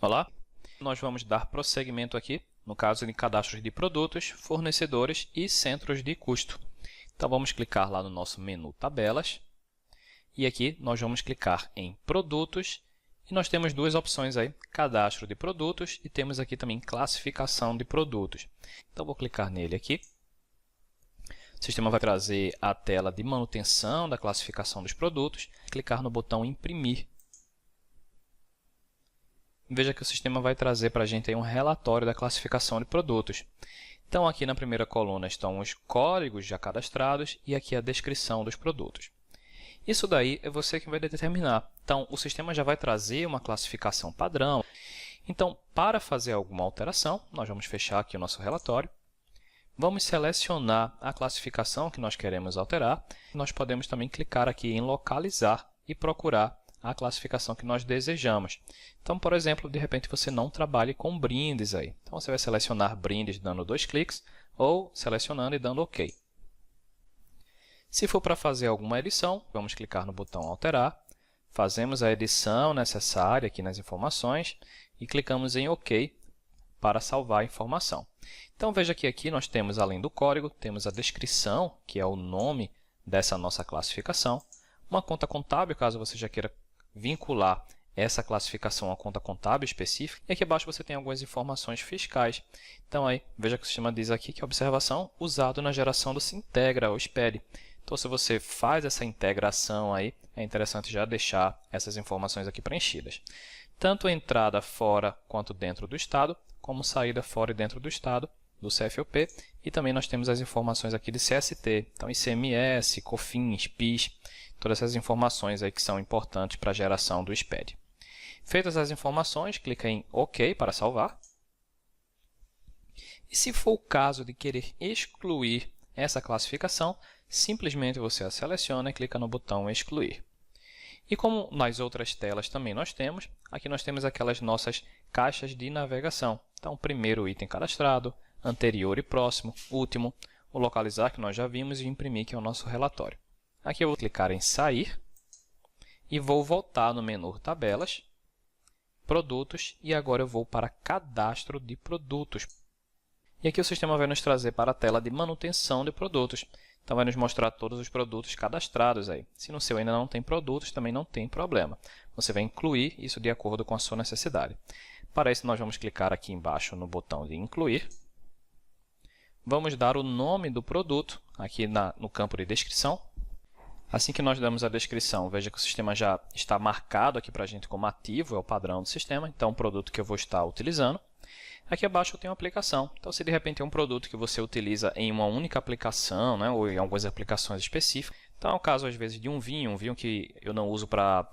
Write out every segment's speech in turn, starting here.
Olá, nós vamos dar prosseguimento aqui, no caso de cadastros de produtos, fornecedores e centros de custo. Então, vamos clicar lá no nosso menu Tabelas, e aqui nós vamos clicar em Produtos, e nós temos duas opções aí, Cadastro de Produtos, e temos aqui também Classificação de Produtos. Então, vou clicar nele aqui. O sistema vai trazer a tela de manutenção da classificação dos produtos, clicar no botão Imprimir. Veja que o sistema vai trazer para a gente aí um relatório da classificação de produtos. Então, aqui na primeira coluna estão os códigos já cadastrados e aqui a descrição dos produtos. Isso daí é você que vai determinar. Então, o sistema já vai trazer uma classificação padrão. Então, para fazer alguma alteração, nós vamos fechar aqui o nosso relatório. Vamos selecionar a classificação que nós queremos alterar. Nós podemos também clicar aqui em localizar e procurar a classificação que nós desejamos. Então, por exemplo, de repente você não trabalhe com brindes aí. Então, você vai selecionar brindes dando 2 cliques ou selecionando e dando OK. Se for para fazer alguma edição, vamos clicar no botão Alterar, fazemos a edição necessária aqui nas informações e clicamos em OK para salvar a informação. Então, veja que aqui nós temos, além do código, temos a descrição, que é o nome dessa nossa classificação, uma conta contábil, caso você já queira vincular essa classificação a conta contábil específica. E aqui abaixo você tem algumas informações fiscais. Então, aí, veja que o sistema diz aqui que a observação usado na geração do Sintegra ou SPED. Então, se você faz essa integração aí, é interessante já deixar essas informações aqui preenchidas. Tanto entrada fora quanto dentro do estado, como saída fora e dentro do estado, do CFOP. E também nós temos as informações aqui de CST, então ICMS, COFINS, PIS, todas essas informações aí que são importantes para a geração do SPED. Feitas as informações, clica em OK para salvar. E se for o caso de querer excluir essa classificação, simplesmente você a seleciona e clica no botão Excluir. E como nas outras telas também nós temos, aqui nós temos aquelas nossas caixas de navegação. Então, primeiro item cadastrado, anterior e próximo, último, o localizar que nós já vimos e imprimir que é o nosso relatório. Aqui eu vou clicar em Sair e vou voltar no menu Tabelas, Produtos e agora eu vou para Cadastro de Produtos. E aqui o sistema vai nos trazer para a tela de manutenção de produtos. Então, vai nos mostrar todos os produtos cadastrados aí. Se no seu ainda não tem produtos, também não tem problema. Você vai incluir isso de acordo com a sua necessidade. Para isso, nós vamos clicar aqui embaixo no botão de Incluir. Vamos dar o nome do produto aqui no campo de descrição. Assim que nós damos a descrição, veja que o sistema já está marcado aqui para a gente como ativo, é o padrão do sistema. Então, o produto que eu vou estar utilizando. Aqui abaixo eu tenho a aplicação. Então, se de repente é um produto que você utiliza em uma única aplicação, né, ou em algumas aplicações específicas, então é o caso às vezes de um vinho que eu não uso para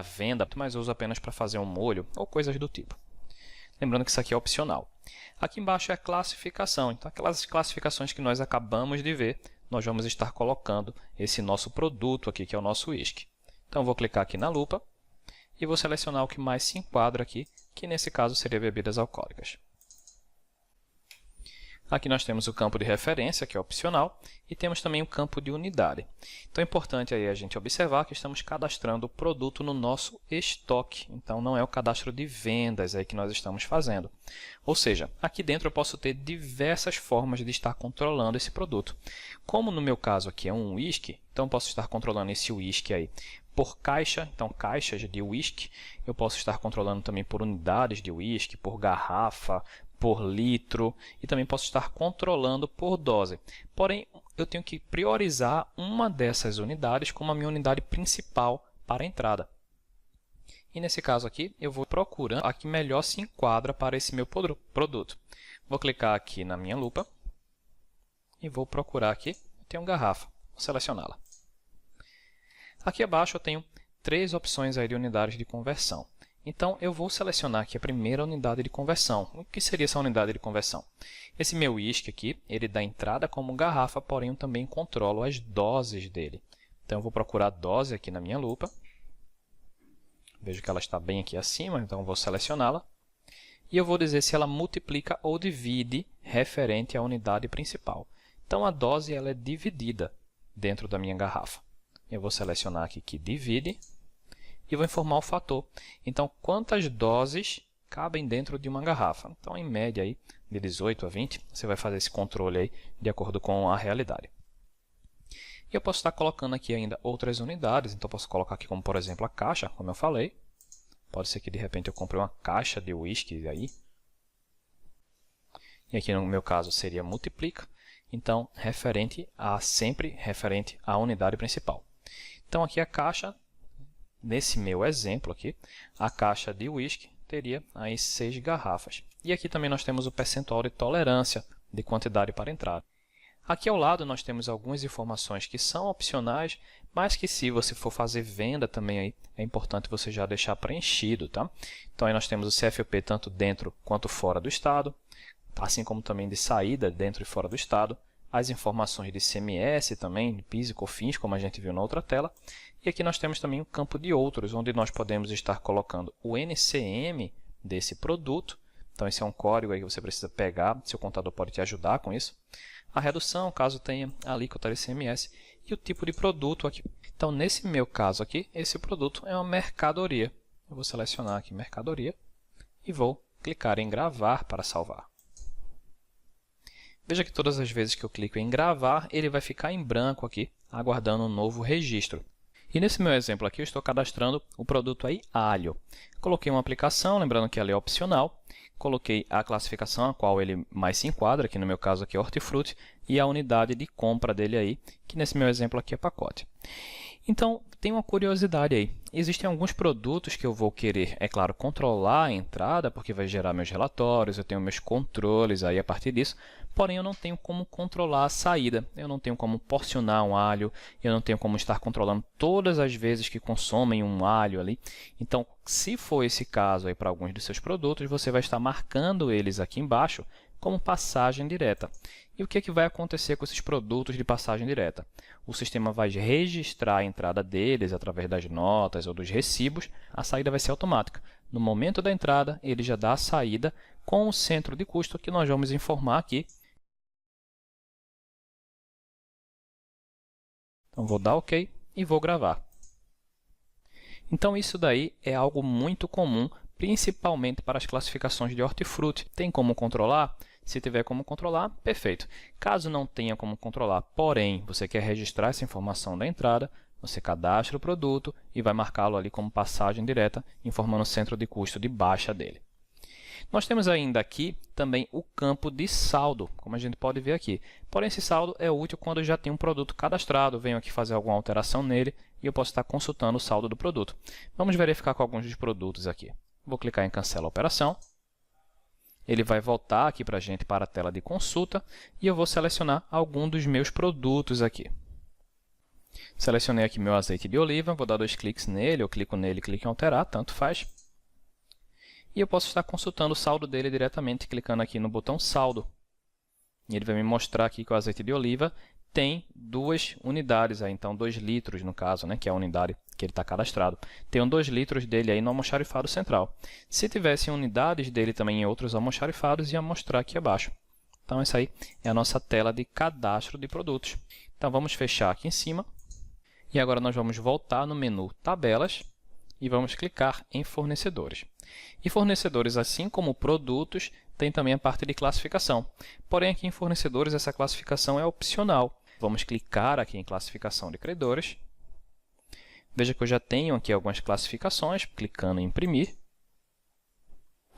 venda, mas eu uso apenas para fazer um molho ou coisas do tipo. Lembrando que isso aqui é opcional. Aqui embaixo é a classificação. Então, aquelas classificações que nós acabamos de ver, nós vamos estar colocando esse nosso produto aqui, que é o nosso uísque. Então, eu vou clicar aqui na lupa e vou selecionar o que mais se enquadra aqui, que nesse caso seria bebidas alcoólicas. Aqui nós temos o campo de referência, que é opcional, e temos também o campo de unidade. Então, é importante aí a gente observar que estamos cadastrando o produto no nosso estoque. Então, não é o cadastro de vendas aí que nós estamos fazendo. Ou seja, aqui dentro eu posso ter diversas formas de estar controlando esse produto. Como no meu caso aqui é um uísque, então eu posso estar controlando esse uísque aí por caixa, então caixas de uísque. Eu posso estar controlando também por unidades de uísque, por garrafa, por litro e também posso estar controlando por dose. Porém, eu tenho que priorizar uma dessas unidades como a minha unidade principal para a entrada. E nesse caso aqui, eu vou procurando a que melhor se enquadra para esse meu produto. Vou clicar aqui na minha lupa e vou procurar aqui. Eu tenho garrafa, vou selecioná-la. Aqui abaixo eu tenho 3 opções aí de unidades de conversão. Então, eu vou selecionar aqui a primeira unidade de conversão. O que seria essa unidade de conversão? Esse meu uísque aqui, ele dá entrada como garrafa, porém eu também controlo as doses dele. Então, eu vou procurar a dose aqui na minha lupa. Vejo que ela está bem aqui acima, então eu vou selecioná-la. E eu vou dizer se ela multiplica ou divide referente à unidade principal. Então, a dose ela é dividida dentro da minha garrafa. Eu vou selecionar aqui que divide. E vou informar o fator. Então, quantas doses cabem dentro de uma garrafa. Então, em média, aí, de 18 a 20, você vai fazer esse controle aí de acordo com a realidade. E eu posso estar colocando aqui ainda outras unidades, então posso colocar aqui como, por exemplo, a caixa, como eu falei. Pode ser que de repente eu compre uma caixa de whisky aí. E aqui no meu caso seria multiplica, então sempre referente à unidade principal. Então aqui a caixa, nesse meu exemplo aqui, a caixa de whisky teria aí 6 garrafas. E aqui também nós temos o percentual de tolerância de quantidade para entrada. Aqui ao lado nós temos algumas informações que são opcionais, mas que se você for fazer venda também aí, é importante você já deixar preenchido, tá? Então aí nós temos o CFP tanto dentro quanto fora do estado, assim como também de saída dentro e fora do estado, as informações de ICMS também, de PIS e COFINS, como a gente viu na outra tela. E aqui nós temos também o campo de outros, onde nós podemos estar colocando o NCM desse produto. Então esse é um código aí que você precisa pegar, seu contador pode te ajudar com isso. A redução, caso tenha a alíquota de ICMS, e o tipo de produto aqui. Então, nesse meu caso aqui, esse produto é uma mercadoria. Eu vou selecionar aqui mercadoria e vou clicar em gravar para salvar. Veja que todas as vezes que eu clico em gravar, ele vai ficar em branco aqui, aguardando um novo registro. E nesse meu exemplo aqui, eu estou cadastrando o produto aí, alho. Coloquei uma aplicação, lembrando que ela é opcional. Coloquei a classificação a qual ele mais se enquadra, que no meu caso aqui é hortifruti, e a unidade de compra dele aí, que nesse meu exemplo aqui é pacote. Então, tem uma curiosidade aí. Existem alguns produtos que eu vou querer, é claro, controlar a entrada, porque vai gerar meus relatórios, eu tenho meus controles aí a partir disso, porém eu não tenho como controlar a saída, eu não tenho como porcionar um alho, eu não tenho como estar controlando todas as vezes que consomem um alho ali. Então, se for esse caso aí para alguns dos seus produtos, você vai estar marcando eles aqui embaixo como passagem direta. E o que é que vai acontecer com esses produtos de passagem direta? O sistema vai registrar a entrada deles através das notas ou dos recibos, a saída vai ser automática. No momento da entrada, ele já dá a saída com o centro de custo que nós vamos informar aqui. Então, vou dar OK e vou gravar. Então, isso daí é algo muito comum, principalmente para as classificações de hortifruti. Tem como controlar? Se tiver como controlar, perfeito. Caso não tenha como controlar, porém, você quer registrar essa informação da entrada, você cadastra o produto e vai marcá-lo ali como passagem direta, informando o centro de custo de baixa dele. Nós temos ainda aqui também o campo de saldo, como a gente pode ver aqui. Porém, esse saldo é útil quando eu já tenho um produto cadastrado, venho aqui fazer alguma alteração nele e eu posso estar consultando o saldo do produto. Vamos verificar com alguns dos produtos aqui. Vou clicar em cancela a operação. Ele vai voltar aqui para a gente para a tela de consulta e eu vou selecionar algum dos meus produtos aqui. Selecionei aqui meu azeite de oliva, vou dar 2 cliques nele, eu clico nele e clico em alterar, tanto faz. E eu posso estar consultando o saldo dele diretamente, clicando aqui no botão saldo. E ele vai me mostrar aqui que o azeite de oliva tem 2 unidades, aí, então 2 litros no caso, né, que é a unidade que ele está cadastrado. Tem 2 litros dele aí no almoxarifado central. Se tivesse unidades dele também em outros almoxarifados, ia mostrar aqui abaixo. Então essa aí é a nossa tela de cadastro de produtos. Então vamos fechar aqui em cima. E agora nós vamos voltar no menu Tabelas e vamos clicar em Fornecedores. E fornecedores, assim como produtos, tem também a parte de classificação. Porém, aqui em fornecedores, essa classificação é opcional. Vamos clicar aqui em classificação de credores. Veja que eu já tenho aqui algumas classificações, clicando em imprimir.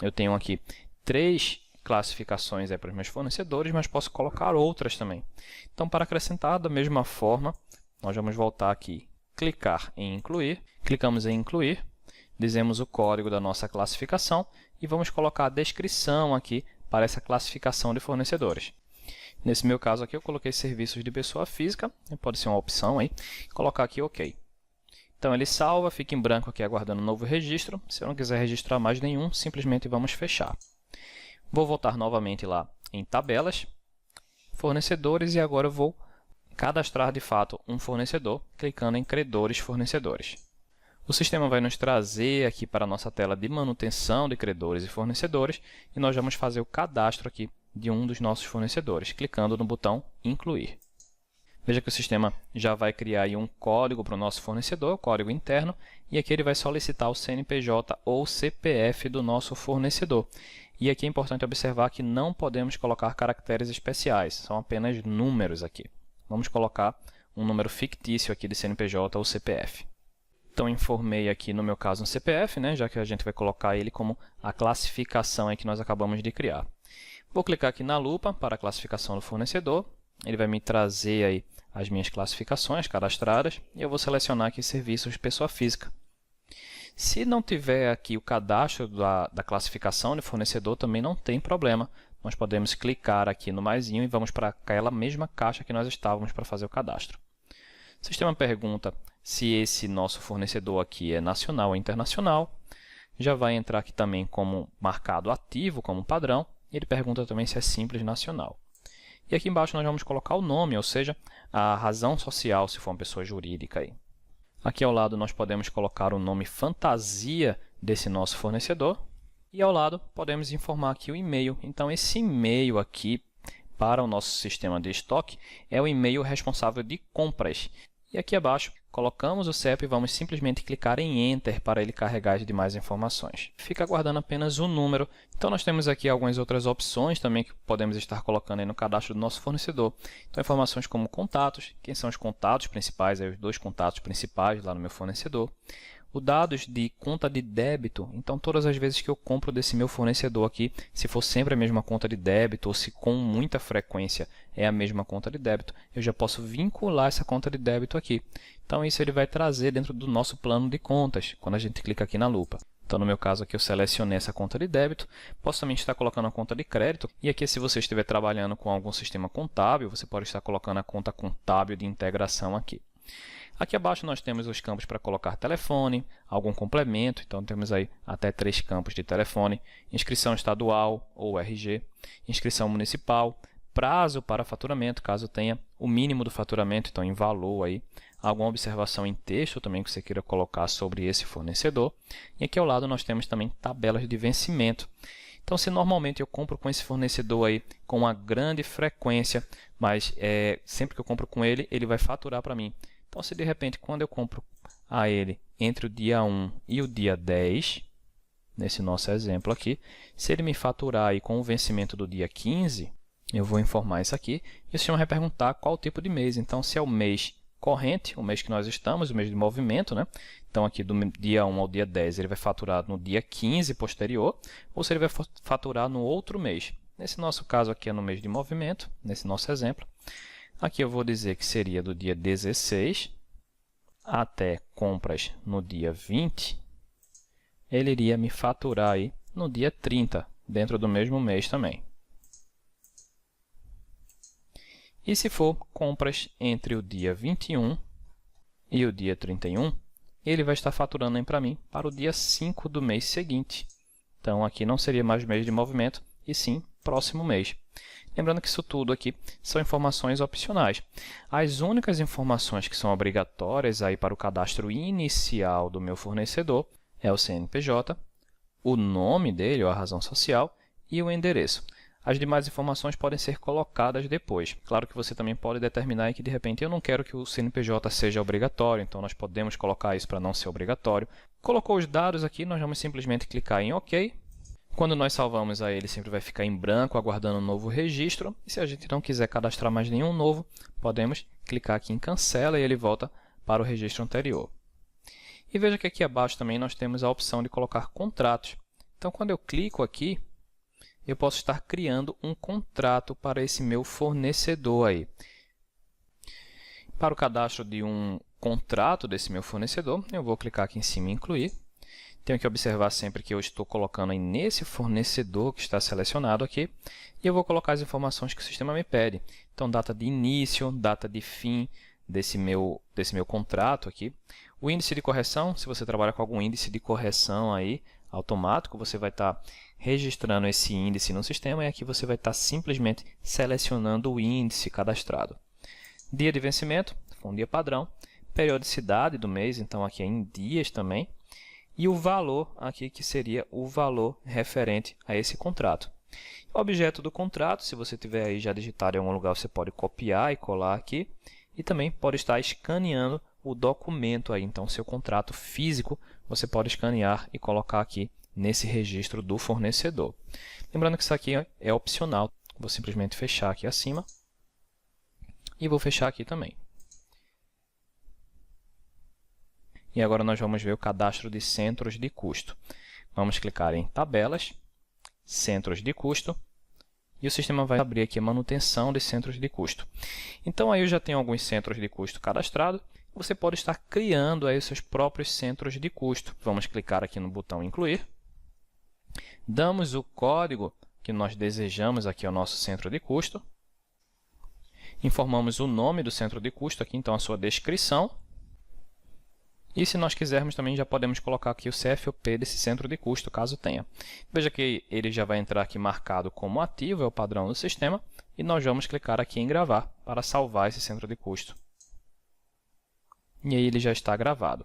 Eu tenho aqui 3 classificações para os meus fornecedores, mas posso colocar outras também. Então, para acrescentar da mesma forma, nós vamos voltar aqui, clicar em incluir, clicamos em incluir, dizemos o código da nossa classificação e vamos colocar a descrição aqui para essa classificação de fornecedores. Nesse meu caso aqui eu coloquei serviços de pessoa física, pode ser uma opção aí, colocar aqui OK. Então ele salva, fica em branco aqui aguardando um novo registro. Se eu não quiser registrar mais nenhum, simplesmente vamos fechar. Vou voltar novamente lá em tabelas, fornecedores e agora eu vou cadastrar de fato um fornecedor, clicando em credores fornecedores. O sistema vai nos trazer aqui para a nossa tela de manutenção de credores e fornecedores e nós vamos fazer o cadastro aqui de um dos nossos fornecedores, clicando no botão incluir. Veja que o sistema já vai criar aí um código para o nosso fornecedor, código interno, e aqui ele vai solicitar o CNPJ ou CPF do nosso fornecedor. E aqui é importante observar que não podemos colocar caracteres especiais, são apenas números aqui. Vamos colocar um número fictício aqui de CNPJ ou CPF. Então, informei aqui, no meu caso, um CPF, né, já que a gente vai colocar ele como a classificação aí que nós acabamos de criar. Vou clicar aqui na lupa para a classificação do fornecedor. Ele vai me trazer aí as minhas classificações cadastradas e eu vou selecionar aqui serviços pessoa física. Se não tiver aqui o cadastro da classificação de fornecedor, também não tem problema. Nós podemos clicar aqui no maisinho e vamos para aquela mesma caixa que nós estávamos para fazer o cadastro. O sistema pergunta se esse nosso fornecedor aqui é nacional ou internacional. Já vai entrar aqui também como marcado ativo, como padrão. Ele pergunta também se é simples nacional. E aqui embaixo nós vamos colocar o nome, ou seja, a razão social, se for uma pessoa jurídica aí. Aqui ao lado nós podemos colocar o nome fantasia desse nosso fornecedor. E ao lado podemos informar aqui o e-mail. Então esse e-mail aqui para o nosso sistema de estoque é o e-mail responsável de compras. E aqui abaixo colocamos o CEP e vamos simplesmente clicar em Enter para ele carregar as demais informações. Fica aguardando apenas o número. Então nós temos aqui algumas outras opções também que podemos estar colocando aí no cadastro do nosso fornecedor. Então informações como contatos, quem são os contatos principais, aí os 2 contatos principais lá no meu fornecedor. O dados de conta de débito, então todas as vezes que eu compro desse meu fornecedor aqui, se for sempre a mesma conta de débito ou se com muita frequência é a mesma conta de débito, eu já posso vincular essa conta de débito aqui. Então isso ele vai trazer dentro do nosso plano de contas, quando a gente clica aqui na lupa. Então no meu caso aqui eu selecionei essa conta de débito, posso também estar colocando a conta de crédito, e aqui se você estiver trabalhando com algum sistema contábil, você pode estar colocando a conta contábil de integração aqui. Aqui abaixo nós temos os campos para colocar telefone, algum complemento, então temos aí até 3 campos de telefone, inscrição estadual ou RG, inscrição municipal, prazo para faturamento, caso tenha o mínimo do faturamento, então em valor aí, alguma observação em texto também que você queira colocar sobre esse fornecedor. E aqui ao lado nós temos também tabelas de vencimento. Então, se normalmente eu compro com esse fornecedor aí com uma grande frequência, mas sempre que eu compro com ele, ele vai faturar para mim. Então, se de repente, quando eu compro a ele entre o dia 1 e o dia 10, nesse nosso exemplo aqui, se ele me faturar aí com o vencimento do dia 15, eu vou informar isso aqui, e o sistema vai perguntar qual tipo de mês. Então, se é o mês corrente, o mês que nós estamos, o mês de movimento, né? Então, aqui do dia 1 ao dia 10, ele vai faturar no dia 15 posterior, ou se ele vai faturar no outro mês. Nesse nosso caso aqui é no mês de movimento, nesse nosso exemplo. Aqui eu vou dizer que seria do dia 16 até compras no dia 20, ele iria me faturar aí no dia 30, dentro do mesmo mês também. E se for compras entre o dia 21 e o dia 31, ele vai estar faturando para mim para o dia 5 do mês seguinte. Então, aqui não seria mais mês de movimento, e sim próximo mês. Lembrando que isso tudo aqui são informações opcionais. As únicas informações que são obrigatórias aí para o cadastro inicial do meu fornecedor é o CNPJ, o nome dele, ou a razão social, e o endereço. As demais informações podem ser colocadas depois. Claro que você também pode determinar que, de repente, eu não quero que o CNPJ seja obrigatório, então nós podemos colocar isso para não ser obrigatório. Colocou os dados aqui, nós vamos simplesmente clicar em OK. Quando nós salvamos aí, ele sempre vai ficar em branco, aguardando um novo registro. E se a gente não quiser cadastrar mais nenhum novo, podemos clicar aqui em cancela e ele volta para o registro anterior. E veja que aqui abaixo também nós temos a opção de colocar contratos. Então, quando eu clico aqui, eu posso estar criando um contrato para esse meu fornecedor aí. Para o cadastro de um contrato desse meu fornecedor, eu vou clicar aqui em cima em incluir. Tenho que observar sempre que eu estou colocando aí nesse fornecedor que está selecionado aqui, e eu vou colocar as informações que o sistema me pede. Então, data de início, data de fim desse meu contrato aqui. O índice de correção, se você trabalha com algum índice de correção aí automático, você vai estar registrando esse índice no sistema, e aqui você vai estar simplesmente selecionando o índice cadastrado. Dia de vencimento, um dia padrão. Periodicidade do mês, então aqui é em dias também. E o valor aqui, que seria o valor referente a esse contrato. O objeto do contrato, se você tiver aí já digitado em algum lugar, você pode copiar e colar aqui. e também pode estar escaneando o documento aí. Então, seu contrato físico você pode escanear e colocar aqui nesse registro do fornecedor. Lembrando que isso aqui é opcional. Vou simplesmente fechar aqui acima e vou fechar aqui também. E agora nós vamos ver o cadastro de centros de custo. Vamos clicar em Tabelas, Centros de Custo, e o sistema vai abrir aqui a manutenção de centros de custo. Então, aí eu já tenho alguns centros de custo cadastrados. Você pode estar criando aí os seus próprios centros de custo. Vamos clicar aqui no botão Incluir. Damos o código que nós desejamos aqui ao nosso centro de custo. Informamos o nome do centro de custo aqui, então a sua descrição. E se nós quisermos também já podemos colocar aqui o CFOP desse centro de custo, caso tenha. Veja que ele já vai entrar aqui marcado como ativo, é o padrão do sistema. E nós vamos clicar aqui em gravar para salvar esse centro de custo. E aí ele já está gravado.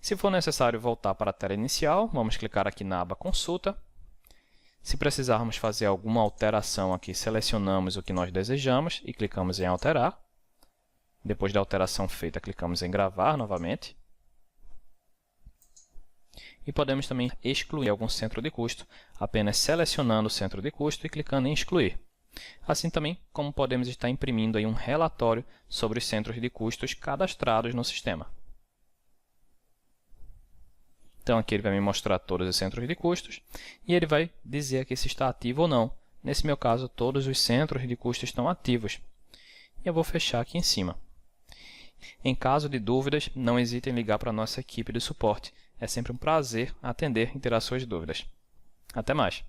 Se for necessário voltar para a tela inicial, vamos clicar aqui na aba Consulta. Se precisarmos fazer alguma alteração aqui, selecionamos o que nós desejamos e clicamos em Alterar. Depois da alteração feita, clicamos em Gravar novamente. E podemos também excluir algum centro de custo, apenas selecionando o centro de custo e clicando em Excluir. Assim também como podemos estar imprimindo aí um relatório sobre os centros de custos cadastrados no sistema. Então aqui ele vai me mostrar todos os centros de custos e ele vai dizer aqui se está ativo ou não. Nesse meu caso, todos os centros de custos estão ativos. E eu vou fechar aqui em cima. Em caso de dúvidas, não hesite em ligar para a nossa equipe de suporte. É sempre um prazer atender e tirar suas dúvidas. Até mais!